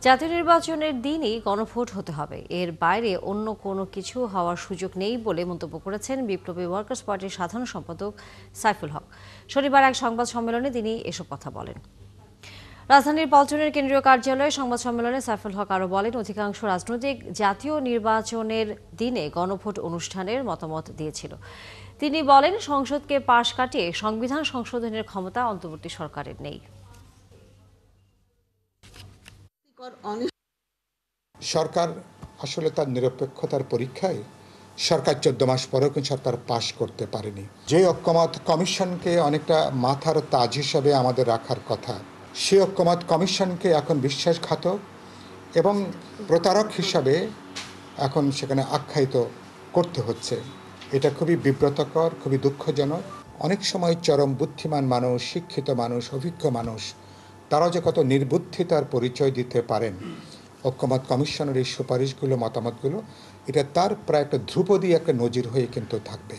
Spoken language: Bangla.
জাতীয় নির্বাচনের দিনই গণভোট হতে হবে, এর বাইরে অন্য কোনো কিছু হওয়ার সুযোগ নেই বলে মন্তব্য করেছেন বিপ্লবী ওয়ার্কার্স পার্টির সাধারণ সম্পাদক সাইফুল হক। শনিবার এক সংবাদ সম্মেলনে তিনি এসব কথা বলেন। রাজধানীর পল্টনের কেন্দ্রীয় কার্যালয়ে সংবাদ সম্মেলনে সাইফুল হক আরও বলেন, অধিকাংশ রাজনৈতিক জাতীয় নির্বাচনের দিনে গণভোট অনুষ্ঠানের মতামত দিয়েছিল। তিনি বলেন, সংসদকে পাশ কাটিয়ে সংবিধান সংশোধনের ক্ষমতা অন্তর্বর্তী সরকারের নেই। সরকার আসলে তার নিরপেক্ষতার পরীক্ষায় সরকার 14 মাস পরেও কিন্তু সরকার পাশ করতে পারেনি। যে ঐক্যমত কমিশনকে অনেকটা মাথার তাজ হিসাবে আমাদের রাখার কথা, সেই ঐক্যমত কমিশনকে এখন বিশ্বাসঘাতক এবং প্রতারক হিসাবে এখন সেখানে আখ্যায়িত করতে হচ্ছে। এটা খুবই বিব্রতকর, খুবই দুঃখজনক। অনেক সময় চরম বুদ্ধিমান মানুষ, শিক্ষিত মানুষ, অভিজ্ঞ মানুষ, তারাও যে কত নির্বুদ্ধিতার পরিচয় দিতে পারেন। ঐক্যমত কমিশনের এই সুপারিশগুলো, মতামতগুলো, এটা তার প্রায় একটা ধ্রুপদী একটা নজির হয়ে কিন্তু থাকবে।